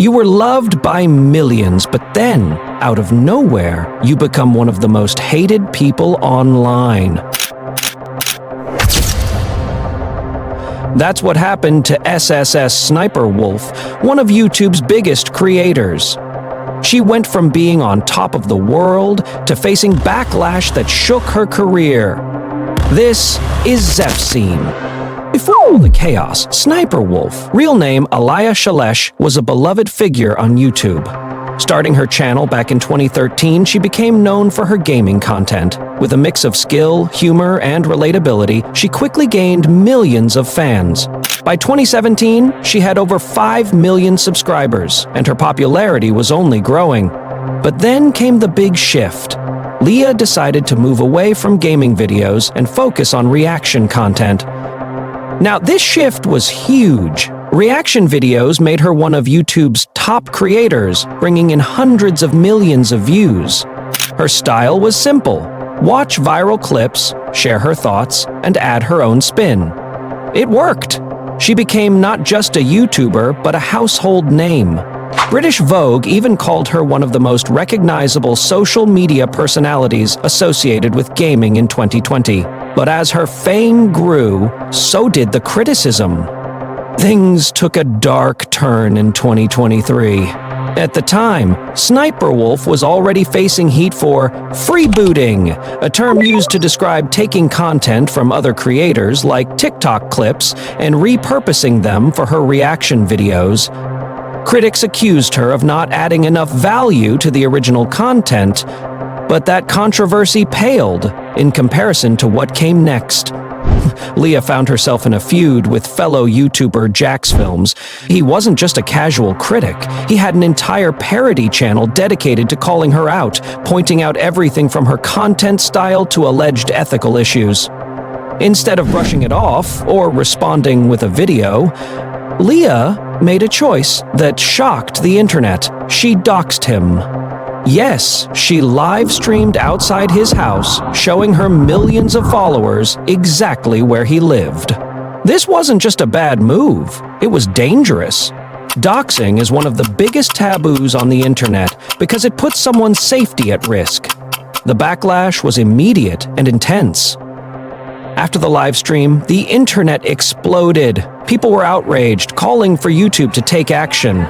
You were loved by millions, but then, out of nowhere, you become one of the most hated people online. That's what happened to Sssniperwolf, one of YouTube's biggest creators. She went from being on top of the world to facing backlash that shook her career. This is Sssniperwolf. Before all the chaos, Sssniperwolf, real name Alia Shelesh, was a beloved figure on YouTube. Starting her channel back in 2013, she became known for her gaming content. With a mix of skill, humor, and relatability, she quickly gained millions of fans. By 2017, she had over 5 million subscribers, and her popularity was only growing. But then came the big shift. Alia decided to move away from gaming videos and focus on reaction content. Now, this shift was huge. Reaction videos made her one of YouTube's top creators, bringing in hundreds of millions of views. Her style was simple: watch viral clips, share her thoughts, and add her own spin. It worked. She became not just a YouTuber, but a household name. British Vogue even called her one of the most recognizable social media personalities associated with gaming in 2020. But as her fame grew, so did the criticism. Things took a dark turn in 2023. At the time, Sssniperwolf was already facing heat for freebooting, a term used to describe taking content from other creators like TikTok clips and repurposing them for her reaction videos. Critics accused her of not adding enough value to the original content, but that controversy paled in comparison to what came next. Alia found herself in a feud with fellow YouTuber JacksFilms. He wasn't just a casual critic. He had an entire parody channel dedicated to calling her out, pointing out everything from her content style to alleged ethical issues. Instead of brushing it off or responding with a video, Alia made a choice that shocked the internet. She doxed him. Yes, she live-streamed outside his house, showing her millions of followers exactly where he lived. This wasn't just a bad move, it was dangerous. Doxing is one of the biggest taboos on the internet because it puts someone's safety at risk. The backlash was immediate and intense. After the live stream, the internet exploded. People were outraged, calling for YouTube to take action.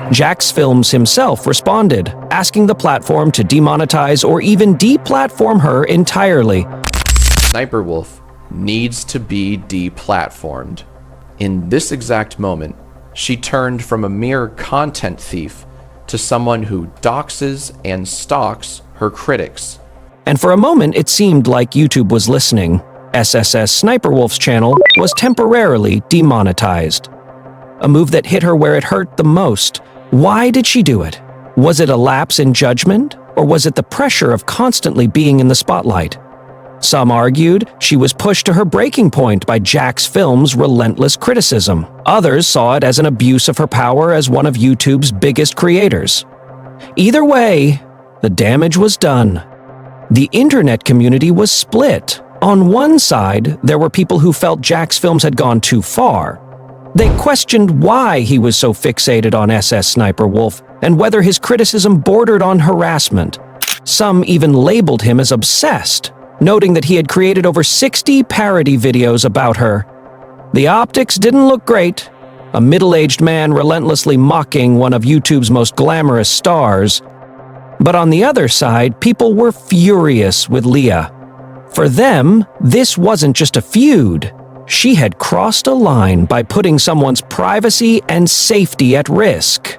JacksFilms himself responded, asking the platform to demonetize or even deplatform her entirely. Sssniperwolf needs to be deplatformed. In this exact moment, she turned from a mere content thief to someone who doxes and stalks her critics. And for a moment, it seemed like YouTube was listening. Sssniperwolf's channel was temporarily demonetized. A move that hit her where it hurt the most. Why did she do it? Was it a lapse in judgment, or was it the pressure of constantly being in the spotlight? Some argued she was pushed to her breaking point by JacksFilms' relentless criticism. Others saw it as an abuse of her power as one of YouTube's biggest creators. Either way, the damage was done. The internet community was split. On one side, there were people who felt JacksFilms had gone too far. They questioned why he was so fixated on Sssniperwolf and whether his criticism bordered on harassment. Some even labeled him as obsessed, noting that he had created over 60 parody videos about her. The optics didn't look great. A middle-aged man relentlessly mocking one of YouTube's most glamorous stars. But on the other side, people were furious with Alia. For them, this wasn't just a feud. She had crossed a line by putting someone's privacy and safety at risk.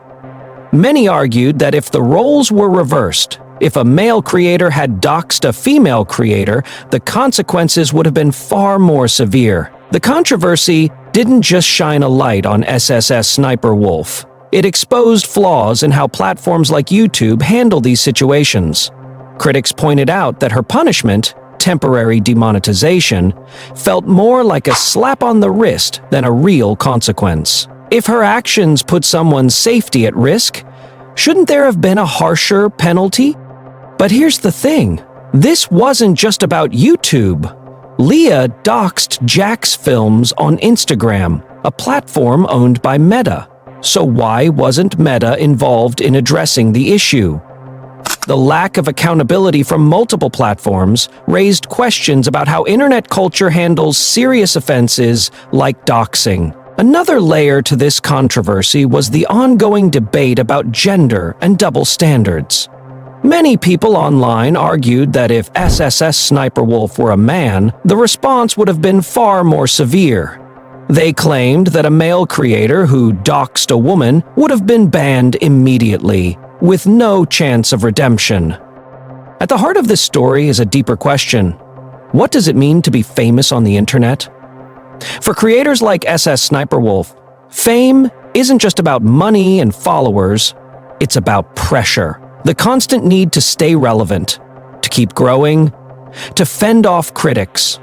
Many argued that if the roles were reversed, if a male creator had doxed a female creator, the consequences would have been far more severe. The controversy didn't just shine a light on Sssniperwolf. It exposed flaws in how platforms like YouTube handle these situations. Critics pointed out that her punishment, temporary demonetization, felt more like a slap on the wrist than a real consequence. If her actions put someone's safety at risk, shouldn't there have been a harsher penalty? But here's the thing, this wasn't just about YouTube. Alia doxed JacksFilms on Instagram, a platform owned by Meta. So why wasn't Meta involved in addressing the issue? The lack of accountability from multiple platforms raised questions about how internet culture handles serious offenses like doxing. Another layer to this controversy was the ongoing debate about gender and double standards. Many people online argued that if Sssniperwolf were a man, the response would have been far more severe. They claimed that a male creator who doxed a woman would have been banned immediately, with no chance of redemption. At the heart of this story is a deeper question. What does it mean to be famous on the internet? For creators like Sssniperwolf, fame isn't just about money and followers, it's about pressure. The constant need to stay relevant, to keep growing, to fend off critics.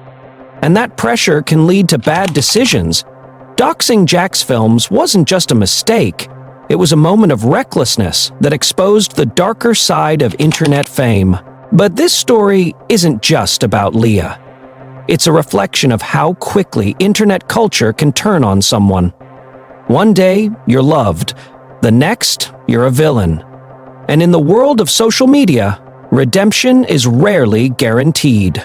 And that pressure can lead to bad decisions. Doxing Jack's films wasn't just a mistake. It was a moment of recklessness that exposed the darker side of internet fame. But this story isn't just about Leah. It's a reflection of how quickly internet culture can turn on someone. One day, you're loved. The next, you're a villain. And in the world of social media, redemption is rarely guaranteed.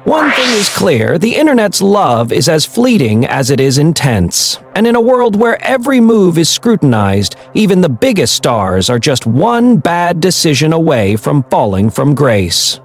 One thing is clear, the internet's love is as fleeting as it is intense. And in a world where every move is scrutinized, even the biggest stars are just one bad decision away from falling from grace.